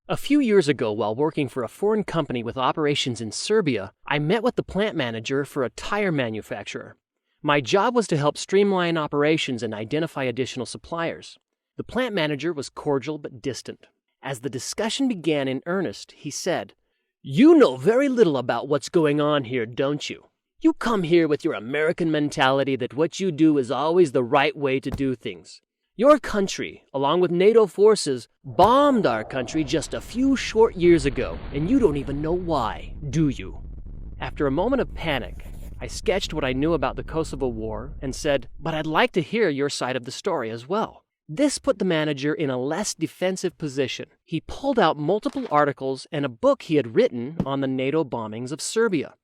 A few years ago, while working for a foreign company with operations in Serbia, I met with the plant manager for a tire manufacturer. My job was to help streamline operations and identify additional suppliers. The plant manager was cordial but distant. As the discussion began in earnest, he said, "You know very little about what's going on here, don't you? You come here with your American mentality that what you do is always the right way to do things. Your country, along with NATO forces, bombed our country just a few short years ago, and you don't even know why, do you?" After a moment of panic, I sketched what I knew about the Kosovo War and said, "But I'd like to hear your side of the story as well." This put the manager in a less defensive position. He pulled out multiple articles and a book he had written on the NATO bombings of Serbia.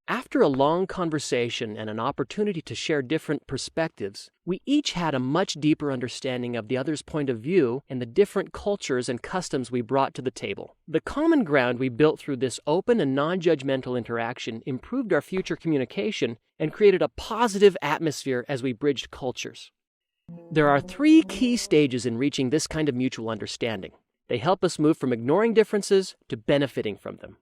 After a long conversation and an opportunity to share different perspectives, we each had a much deeper understanding of the other's point of view and the different cultures and customs we brought to the table. The common ground we built through this open and non-judgmental interaction improved our future communication and created a positive atmosphere as we bridged cultures. There are 3 key stages in reaching this kind of mutual understanding. They help us move from ignoring differences to benefiting from them.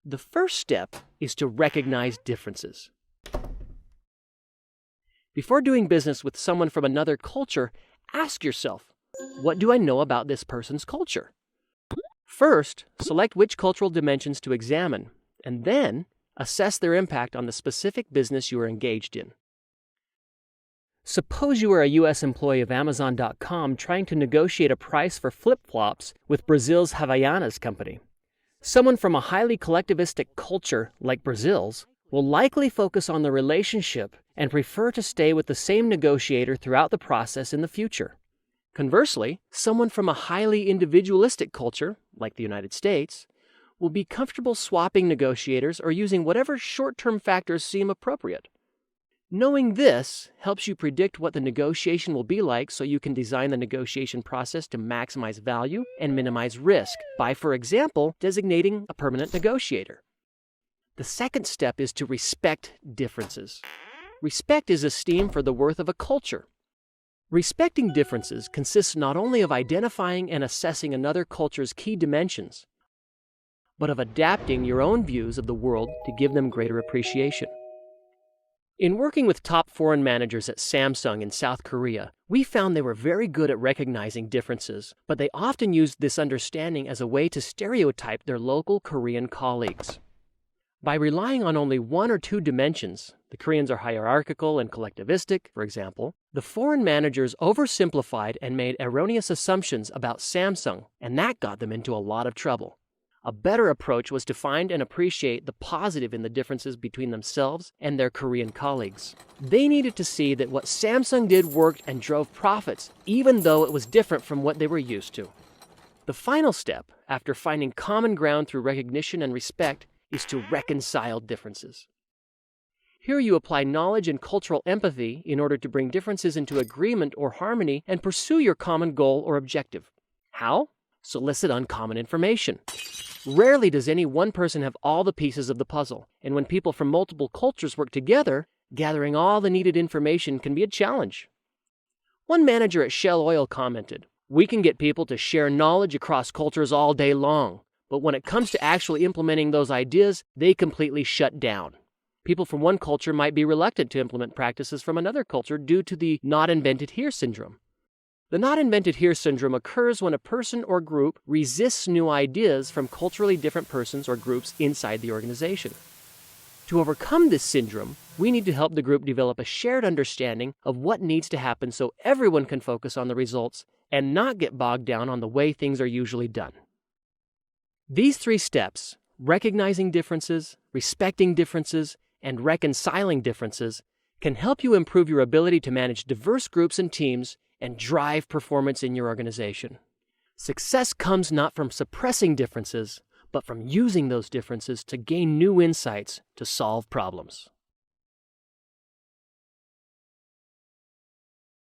The first step is to recognize differences. Before doing business with someone from another culture, ask yourself, what do I know about this person's culture? First, select which cultural dimensions to examine, and then assess their impact on the specific business you are engaged in. Suppose you are a U.S. employee of Amazon.com trying to negotiate a price for flip-flops with Brazil's Havaianas company. Someone from a highly collectivistic culture like Brazil's will likely focus on the relationship and prefer to stay with the same negotiator throughout the process in the future. Conversely, someone from a highly individualistic culture, like the United States, will be comfortable swapping negotiators or using whatever short-term factors seem appropriate. Knowing this helps you predict what the negotiation will be like so you can design the negotiation process to maximize value and minimize risk by, for example, designating a permanent negotiator. The second step is to respect differences. Respect is esteem for the worth of a culture. Respecting differences consists not only of identifying and assessing another culture's key dimensions, but of adapting your own views of the world to give them greater appreciation. In working with top foreign managers at Samsung in South Korea, we found they were very good at recognizing differences, but they often used this understanding as a way to stereotype their local Korean colleagues. By relying on only 1 or 2 dimensions, the Koreans are hierarchical and collectivistic, for example, the foreign managers oversimplified and made erroneous assumptions about Samsung, and that got them into a lot of trouble. A better approach was to find and appreciate the positive in the differences between themselves and their Korean colleagues. They needed to see that what Samsung did worked and drove profits, even though it was different from what they were used to. The final step, after finding common ground through recognition and respect, is to reconcile differences. Here you apply knowledge and cultural empathy in order to bring differences into agreement or harmony and pursue your common goal or objective. How? Solicit uncommon information. Rarely does any one person have all the pieces of the puzzle, and when people from multiple cultures work together, gathering all the needed information can be a challenge. One manager at Shell Oil commented, "We can get people to share knowledge across cultures all day long, but when it comes to actually implementing those ideas, they completely shut down." People from one culture might be reluctant to implement practices from another culture due to the not invented here syndrome. The not invented here syndrome occurs when a person or group resists new ideas from culturally different persons or groups inside the organization. To overcome this syndrome, we need to help the group develop a shared understanding of what needs to happen so everyone can focus on the results and not get bogged down on the way things are usually done. These 3 steps, recognizing differences, respecting differences, and reconciling differences, can help you improve your ability to manage diverse groups and teams and drive performance in your organization. Success comes not from suppressing differences, but from using those differences to gain new insights to solve problems.